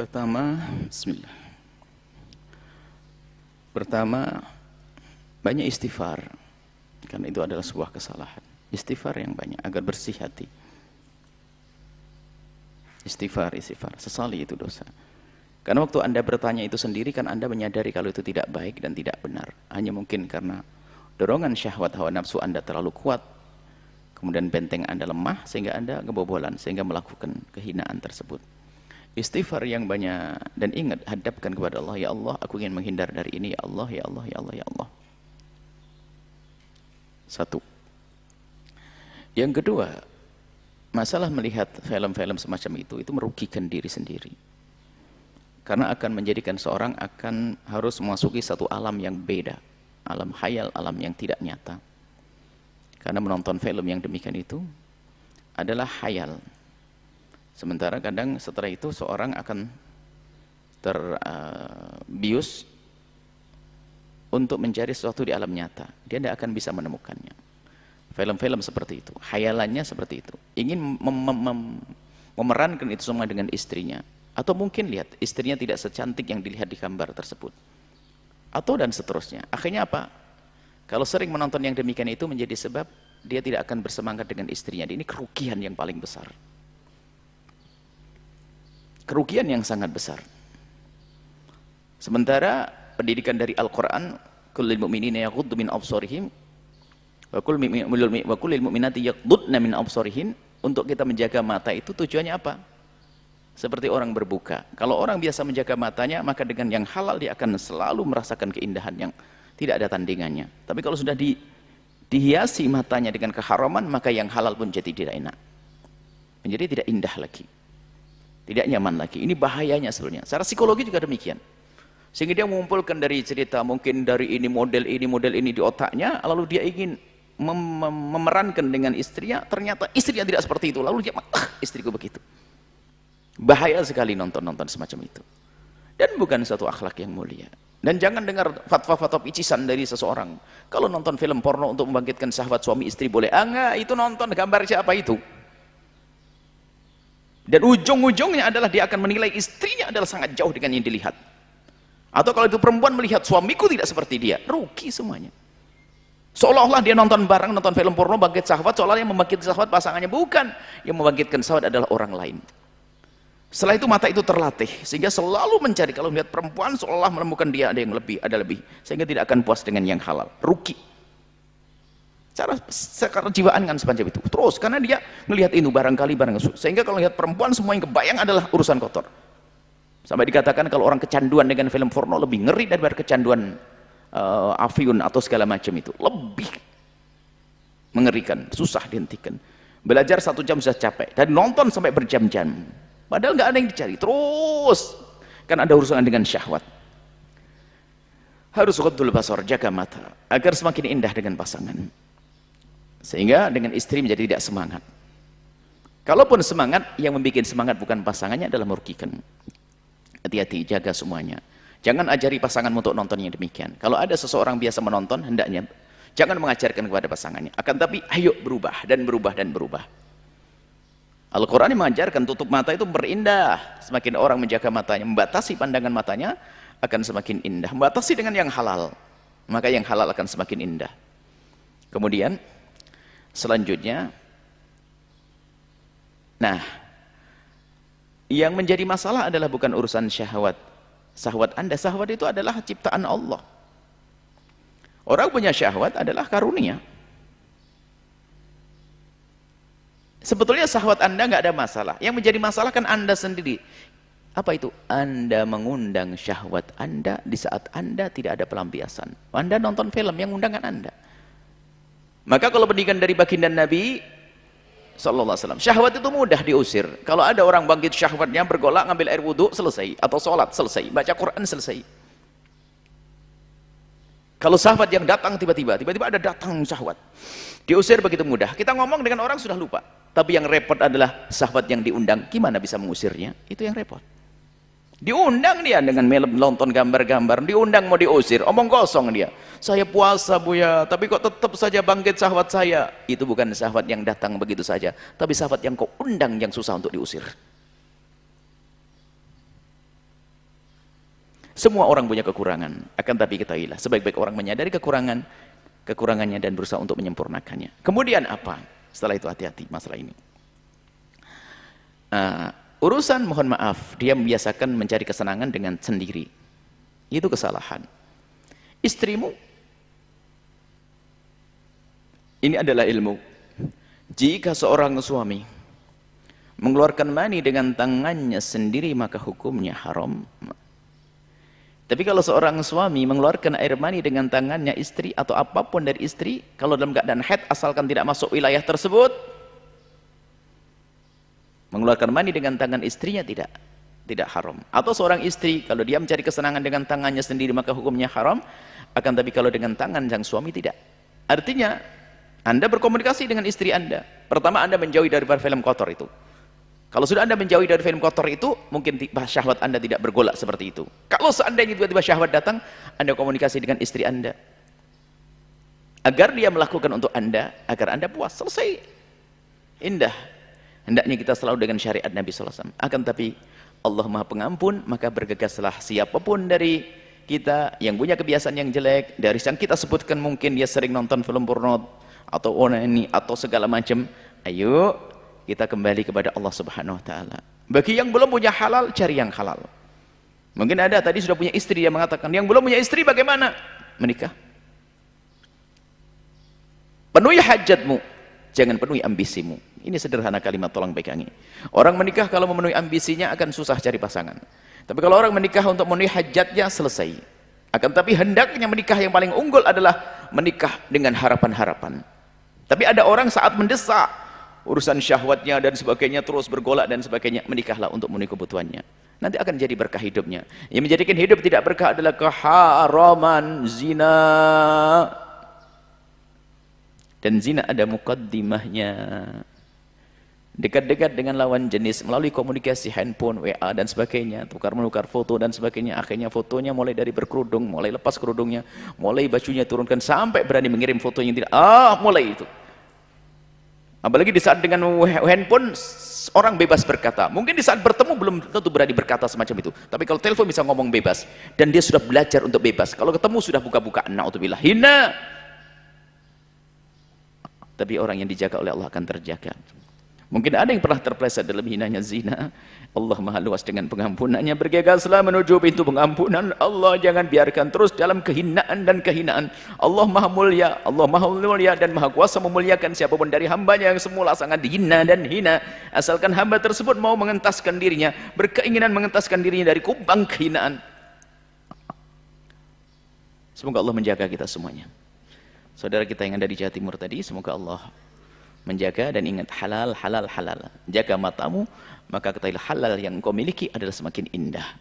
Pertama, bismillah. Pertama, banyak istighfar. Karena itu adalah sebuah kesalahan. Istighfar yang banyak agar bersih hati. Istighfar. Sesali itu dosa. Karena waktu Anda bertanya itu sendiri kan Anda menyadari kalau itu tidak baik dan tidak benar. Hanya mungkin karena dorongan syahwat hawa nafsu Anda terlalu kuat. Kemudian benteng Anda lemah sehingga Anda kebobolan, sehingga melakukan kehinaan tersebut. Istighfar yang banyak dan ingat, hadapkan kepada Allah, ya Allah, aku ingin menghindar dari ini, ya Allah, ya Allah, ya Allah, ya Allah. Satu. Yang kedua, masalah melihat film-film semacam itu merugikan diri sendiri. Karena akan menjadikan seorang akan harus memasuki satu alam yang beda, alam khayal, alam yang tidak nyata. Karena menonton film yang demikian itu adalah khayal. Sementara kadang setelah itu seorang akan terbius untuk mencari sesuatu di alam nyata. Dia tidak akan bisa menemukannya. Film-film seperti itu, khayalannya seperti itu. Ingin memerankan itu semua dengan istrinya. Atau mungkin lihat, istrinya tidak secantik yang dilihat di gambar tersebut. Atau dan seterusnya. Akhirnya apa? Kalau sering menonton yang demikian itu menjadi sebab dia tidak akan bersemangat dengan istrinya. Ini kerugian yang paling besar. Kerugian yang sangat besar. Sementara pendidikan dari Al-Quran, kullil mu'minina yaghuddu min absarihim wa kullil mu'minati yaghuddna min absarihin, untuk kita menjaga mata itu tujuannya apa? Seperti orang berbuka. Kalau orang biasa menjaga matanya, maka dengan yang halal dia akan selalu merasakan keindahan yang tidak ada tandingannya. Tapi kalau sudah dihiasi matanya dengan keharaman, maka yang halal pun jadi tidak enak. Menjadi tidak indah lagi. Tidak nyaman lagi. Ini bahayanya sebenarnya. Secara psikologi juga demikian. Sehingga dia mengumpulkan dari cerita, mungkin dari ini model ini di otaknya, lalu dia ingin memerankan dengan istrinya, ternyata istrinya tidak seperti itu. Lalu dia, istriku begitu. Bahaya sekali nonton-nonton semacam itu. Dan bukan satu akhlak yang mulia. Dan jangan dengar fatwa-fatwa picisan dari seseorang. Kalau nonton film porno untuk membangkitkan syahwat suami istri boleh. Enggak, itu nonton gambar siapa itu? Dan ujung-ujungnya adalah dia akan menilai istrinya adalah sangat jauh dengan yang dilihat. Atau kalau itu perempuan melihat suamiku tidak seperti dia, rugi semuanya. Seolah-olah dia nonton bareng, nonton film porno, bangkit syahwat, seolah yang membangkitkan syahwat pasangannya. Bukan, yang membangkitkan syahwat adalah orang lain. Setelah itu mata itu terlatih, sehingga selalu mencari, kalau melihat perempuan seolah menemukan dia ada yang lebih, ada lebih, sehingga tidak akan puas dengan yang halal. Rugi. Secara jiwaan kan sepanjang itu. Terus, karena dia melihat itu barangkali, sehingga kalau lihat perempuan semua yang kebayang adalah urusan kotor. Sampai dikatakan kalau orang kecanduan dengan film porno lebih ngeri daripada kecanduan afyun atau segala macam itu. Lebih mengerikan, susah dihentikan. Belajar 1 jam sudah capek, dan nonton sampai berjam-jam. Padahal nggak ada yang dicari. Terus, kan ada urusan dengan syahwat. Harus ghaddul basar, jaga mata, agar semakin indah dengan pasangan. Sehingga dengan istri menjadi tidak semangat. Kalaupun semangat, yang membuat semangat bukan pasangannya adalah merugikan. Hati-hati, jaga semuanya. Jangan ajari pasangan untuk nonton yang demikian. Kalau ada seseorang biasa menonton, hendaknya jangan mengajarkan kepada pasangannya. Akan tapi ayo berubah dan berubah dan berubah. Al-Quran mengajarkan tutup mata itu berindah. Semakin orang menjaga matanya, membatasi pandangan matanya, akan semakin indah. Membatasi dengan yang halal, maka yang halal akan semakin indah. Kemudian selanjutnya, nah, yang menjadi masalah adalah bukan urusan syahwat. Syahwat Anda, syahwat itu adalah ciptaan Allah. Orang punya syahwat adalah karunia. Sebetulnya syahwat Anda nggak ada masalah. Yang menjadi masalah kan Anda sendiri. Apa itu? Anda mengundang syahwat Anda di saat Anda tidak ada pelampiasan. Anda nonton film yang undangan Anda. Maka kalau pendidikan dari baginda Nabi sallallahu alaihi wasallam, syahwat itu mudah diusir. Kalau ada orang bangkit syahwatnya, bergolak, ngambil air wudhu, selesai. Atau sholat, selesai. Baca Quran, selesai. Kalau syahwat yang datang tiba-tiba ada datang syahwat, diusir begitu mudah. Kita ngomong dengan orang sudah lupa. Tapi yang repot adalah syahwat yang diundang. Gimana bisa mengusirnya? Itu yang repot. Diundang dia dengan nonton gambar-gambar, diundang mau diusir, omong kosong dia. Saya puasa Buya, tapi kok tetap saja bangkit syahwat saya. Itu bukan syahwat yang datang begitu saja, tapi syahwat yang kau undang yang susah untuk diusir. Semua orang punya kekurangan, akan tapi ketahuilah, sebaik-baik orang menyadari kekurangannya dan berusaha untuk menyempurnakannya. Kemudian apa? Setelah itu hati-hati masalah ini. Urusan mohon maaf, dia membiasakan mencari kesenangan dengan sendiri. Itu kesalahan. Istrimu, ini adalah ilmu. Jika seorang suami mengeluarkan mani dengan tangannya sendiri, maka hukumnya haram. Tapi kalau seorang suami mengeluarkan air mani dengan tangannya istri atau apapun dari istri, kalau dalam keadaan haid asalkan tidak masuk wilayah tersebut, mengeluarkan mani dengan tangan istrinya tidak haram. Atau seorang istri kalau dia mencari kesenangan dengan tangannya sendiri maka hukumnya haram, akan tapi kalau dengan tangan sang suami tidak. Artinya Anda berkomunikasi dengan istri Anda, pertama Anda menjauhi dari film kotor itu. Kalau sudah Anda menjauhi dari film kotor itu, mungkin syahwat Anda tidak bergolak seperti itu. Kalau seandainya tiba-tiba syahwat datang, Anda komunikasi dengan istri Anda agar dia melakukan untuk Anda, agar Anda puas, selesai, indah. Hendaknya kita selalu dengan syariat Nabi SAW. Akan tapi Allah Maha Pengampun, maka bergegaslah siapapun dari kita yang punya kebiasaan yang jelek, dari yang kita sebutkan mungkin dia sering nonton film porno atau onani atau segala macam, ayo kita kembali kepada Allah Subhanahu wa taala. Bagi yang belum punya halal, cari yang halal. Mungkin ada tadi sudah punya istri, dia mengatakan, yang belum punya istri bagaimana? Menikah. Penuhi hajatmu, jangan penuhi ambisimu. Ini sederhana kalimat, tolong pegangi. Orang menikah kalau memenuhi ambisinya akan susah cari pasangan. Tapi kalau orang menikah untuk memenuhi hajatnya, selesai. Akan tapi hendaknya menikah yang paling unggul adalah menikah dengan harapan-harapan. Tapi ada orang saat mendesak urusan syahwatnya dan sebagainya terus bergolak dan sebagainya, menikahlah untuk memenuhi kebutuhannya. Nanti akan jadi berkah hidupnya. Yang menjadikan hidup tidak berkah adalah keharaman zina. Dan zina ada mukaddimahnya. Dekat-dekat dengan lawan jenis melalui komunikasi handphone, WA dan sebagainya, tukar-menukar foto dan sebagainya. Akhirnya fotonya mulai dari berkerudung, mulai lepas kerudungnya, mulai bajunya turunkan sampai berani mengirim foto yang tidak, mulai itu. Apalagi di saat dengan handphone orang bebas berkata. Mungkin di saat bertemu belum tentu berani berkata semacam itu. Tapi kalau telepon bisa ngomong bebas dan dia sudah belajar untuk bebas. Kalau ketemu sudah buka-bukaan, naudzubillah, hina. Tapi orang yang dijaga oleh Allah akan terjaga. Mungkin ada yang pernah terpeleset dalam hinanya zina. Allah Maha luas dengan pengampunannya. Bergegaslah menuju pintu pengampunan Allah. Jangan biarkan terus dalam kehinaan dan kehinaan. Allah Maha mulia, Allah Maha mulia dan Maha kuasa memuliakan siapapun dari hambanya yang semula sangat dihina dan hina. Asalkan hamba tersebut mau mengentaskan dirinya, berkeinginan mengentaskan dirinya dari kubang kehinaan. Semoga Allah menjaga kita semuanya. Saudara kita yang ada di Jawa Timur tadi, semoga Allah menjaga dan ingat halal, halal, halal. Jaga matamu, maka ketahuilah halal yang kau miliki adalah semakin indah.